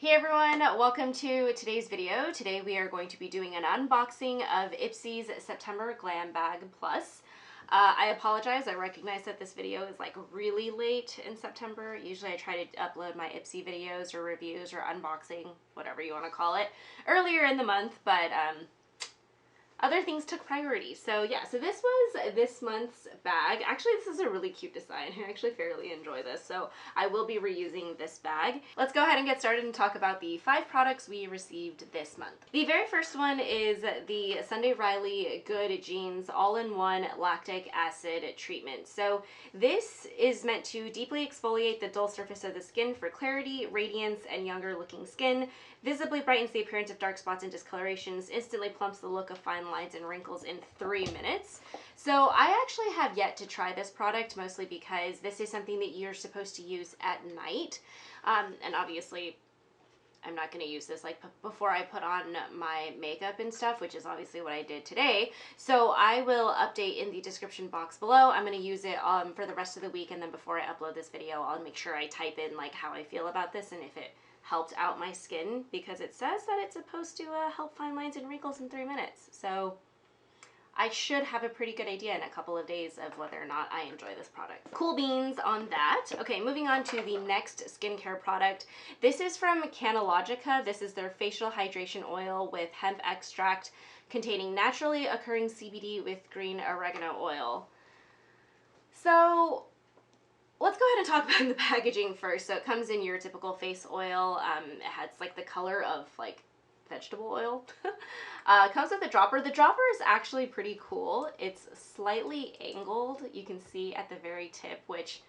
Hey everyone, welcome to today's video. Today we are going to be doing an unboxing of Ipsy's September Glam Bag Plus. I apologize, I recognize that this video is like really late in September. Usually I try to upload my Ipsy videos or reviews or unboxing, whatever you want to call it, earlier in the month, but other things took priority. So yeah, so this was this month's bag. Actually, this is a really cute design. I actually fairly enjoy this, so I will be reusing this bag. Let's go ahead and get started and talk about the 5 products we received this month. The very first one is the Sunday Riley Good Jeans All-in-One Lactic Acid Treatment. So this is meant to deeply exfoliate the dull surface of the skin for clarity, radiance, and younger looking skin, visibly brightens the appearance of dark spots and discolorations, instantly plumps the look of fine lines and wrinkles in 3 minutes. So I actually have yet to try this product, mostly because this is something that you're supposed to use at night. And obviously I'm not going to use this like before I put on my makeup and stuff, which is obviously what I did today. So I will update in the description box below. I'm going to use it for the rest of the week, and then before I upload this video, I'll make sure I type in like how I feel about this and if it helped out my skin, because it says that it's supposed to help fine lines and wrinkles in 3 minutes. So I should have a pretty good idea in a couple of days of whether or not I enjoy this product. Cool beans on that. Okay, moving on to the next skincare product. This is from Cannalogica. This is their facial hydration oil with hemp extract containing naturally occurring CBD with green oregano oil. So let's go ahead and talk about the packaging first. So it comes in your typical face oil. It has like the color of like vegetable oil. It comes with a dropper. The dropper is actually pretty cool. It's slightly angled. You can see at the very tip, which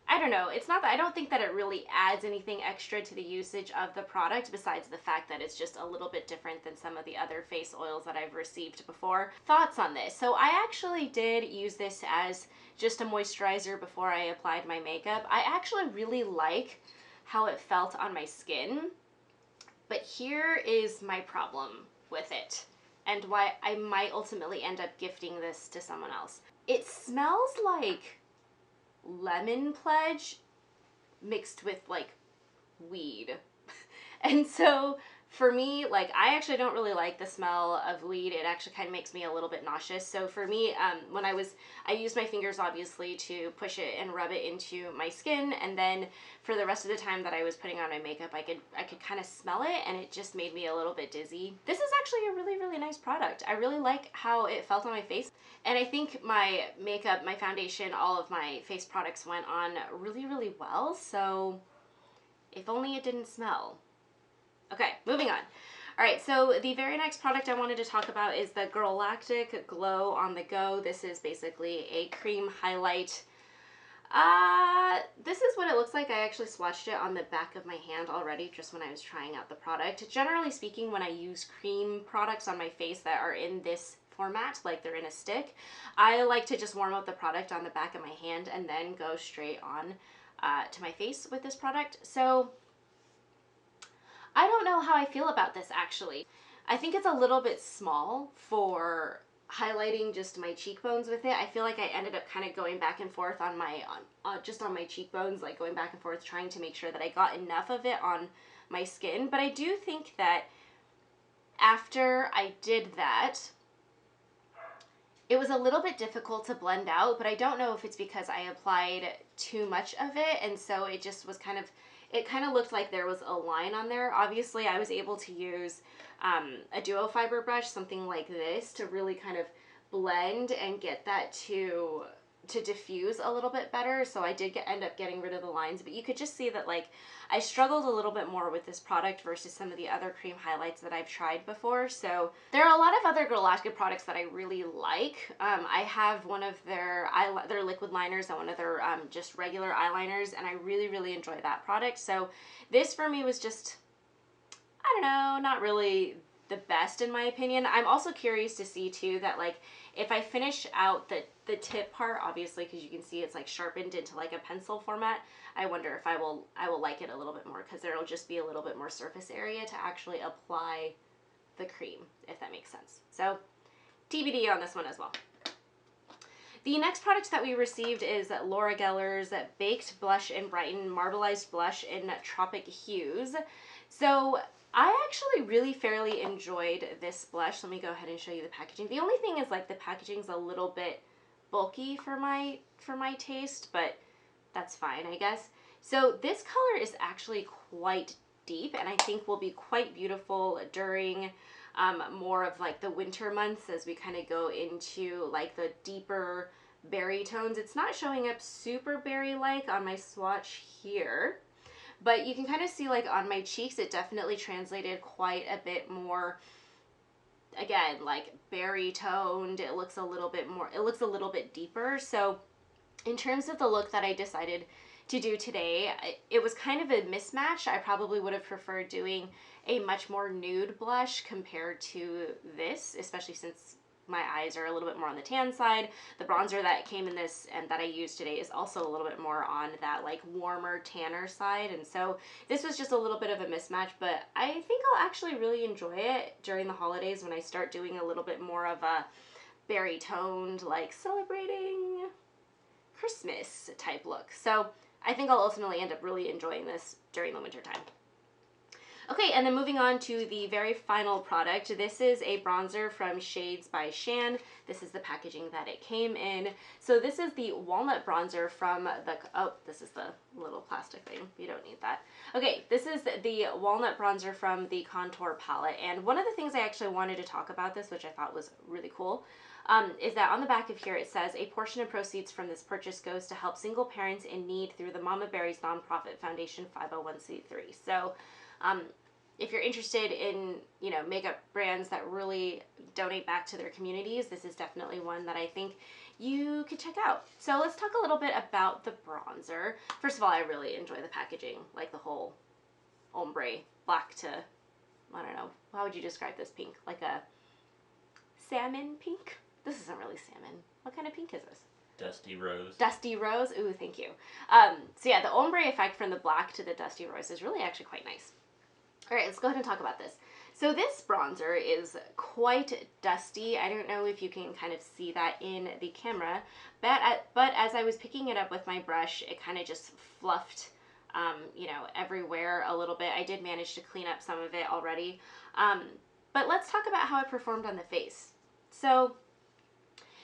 I don't know. It's not that I don't think that it really adds anything extra to the usage of the product, besides the fact that it's just a little bit different than some of the other face oils that I've received before. Thoughts on this? So I actually did use this as just a moisturizer before I applied my makeup. I actually really like how it felt on my skin, but here is my problem with it and why I might ultimately end up gifting this to someone else. It smells like lemon pledge mixed with like weed. And so for me, like, I actually don't really like the smell of weed. It actually kind of makes me a little bit nauseous. So for me, when I used my fingers obviously to push it and rub it into my skin, and then for the rest of the time that I was putting on my makeup, I could kind of smell it, and it just made me a little bit dizzy. This is actually a really, really nice product. I really like how it felt on my face, and I think my makeup, my foundation, all of my face products went on really, really well. So if only it didn't smell. Okay, moving on. All right, so the very next product I wanted to talk about is the Girlactik Glow on the Go. This is basically a cream highlight. This is what it looks like. I actually swatched it on the back of my hand already just when I was trying out the product. Generally speaking, when I use cream products on my face that are in this format, like they're in a stick, I like to just warm up the product on the back of my hand and then go straight on to my face with this product. So I don't know how I feel about this actually. I think it's a little bit small for highlighting just my cheekbones with it. I feel like I ended up kind of going back and forth on my just on my cheekbones, like going back and forth trying to make sure that I got enough of it on my skin. But I do think that after I did that, it was a little bit difficult to blend out, but I don't know if it's because I applied too much of it, and so it just was kind of, it kind of looked like there was a line on there. Obviously, I was able to use a duo fiber brush, something like this, to really kind of blend and get that to diffuse a little bit better. So I did end up getting rid of the lines, but you could just see that like I struggled a little bit more with this product versus some of the other cream highlights that I've tried before. So there are a lot of other Girlactik products that I really like. I have one of their liquid liners and one of their just regular eyeliners, and I really, really enjoy that product. So this for me was just, I don't know, not really the best in my opinion. I'm also curious to see too that like if I finish out the tip part, obviously, because you can see it's like sharpened into like a pencil format, I wonder if I will like it a little bit more, because there will just be a little bit more surface area to actually apply the cream, if that makes sense. So TBD on this one as well. The next product that we received is Laura Geller's Baked Blush-n-Brighten Marbleized Blush in Tropic Hues. So I actually really fairly enjoyed this blush. Let me go ahead and show you the packaging. The only thing is like the packaging's a little bit bulky for my taste, but that's fine, I guess. So this color is actually quite deep, and I think will be quite beautiful during more of like the winter months as we kind of go into like the deeper berry tones. It's not showing up super berry-like on my swatch here, but you can kind of see like on my cheeks, it definitely translated quite a bit more, again, like berry toned. It looks a little bit more, it looks a little bit deeper. So in terms of the look that I decided to do today, it was kind of a mismatch. I probably would have preferred doing a much more nude blush compared to this, especially since my eyes are a little bit more on the tan side. The bronzer that came in this and that I used today is also a little bit more on that like warmer tanner side, and so this was just a little bit of a mismatch, but I think I'll actually really enjoy it during the holidays when I start doing a little bit more of a berry toned, like celebrating Christmas type look. So I think I'll ultimately end up really enjoying this during the winter time. Okay, and then moving on to the very final product. This is a bronzer from Shades by Shan. This is the packaging that it came in. So this is the Walnut bronzer from the, oh, this is the little plastic thing. You don't need that. Okay, this is the Walnut bronzer from the Contour palette. And one of the things I actually wanted to talk about this, which I thought was really cool, is that on the back of here it says a portion of proceeds from this purchase goes to help single parents in need through the Mama Berries nonprofit foundation 501c3. So if you're interested in, you know, makeup brands that really donate back to their communities, this is definitely one that I think you could check out. So let's talk a little bit about the bronzer. First of all, I really enjoy the packaging, like the whole ombre black to, I don't know, how would you describe this pink? Like a salmon pink? This isn't really salmon. What kind of pink is this? Dusty rose. Dusty rose? Ooh, thank you. So yeah, the ombre effect from the black to the dusty rose is really actually quite nice. All right, let's go ahead and talk about this. So this bronzer is quite dusty. I don't know if you can kind of see that in the camera, but as I was picking it up with my brush, it kind of just fluffed, you know, everywhere a little bit. I did manage to clean up some of it already. But let's talk about how it performed on the face. So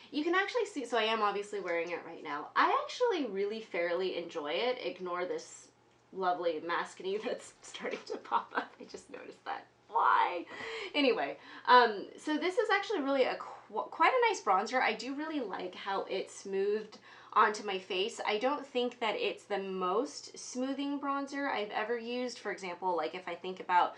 you can actually see, so I am obviously wearing it right now. I actually really fairly enjoy it. Ignore this lovely mascony that's starting to pop up. I just noticed that. Why? Anyway, so this is actually really quite a nice bronzer. I do really like how it smoothed onto my face. I don't think that it's the most smoothing bronzer I've ever used. For example, like if I think about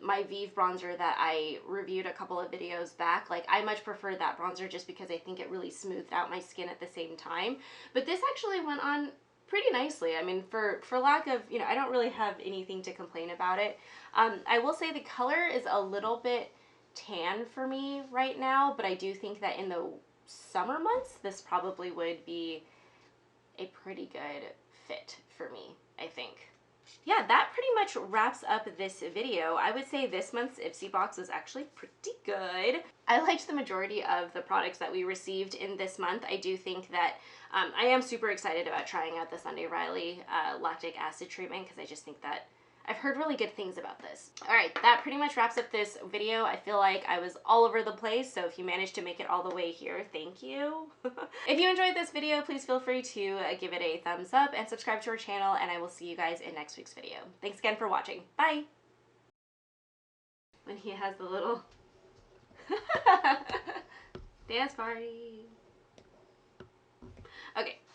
my Vive bronzer that I reviewed a couple of videos back, like I much prefer that bronzer just because I think it really smoothed out my skin at the same time. But this actually went on pretty nicely. I mean, for lack of, you know, I don't really have anything to complain about it. I will say the color is a little bit tan for me right now, but I do think that in the summer months, this probably would be a pretty good fit for me, I think. Yeah, that pretty much wraps up this video. I would say this month's Ipsy box was actually pretty good. I liked the majority of the products that we received in this month. I do think that I am super excited about trying out the Sunday Riley lactic acid treatment because I just think that I've heard really good things about this. All right, that pretty much wraps up this video. I feel like I was all over the place, so if you managed to make it all the way here, thank you. If you enjoyed this video, please feel free to give it a thumbs up and subscribe to our channel, and I will see you guys in next week's video. Thanks again for watching. Bye! When he has the little dance party. Okay.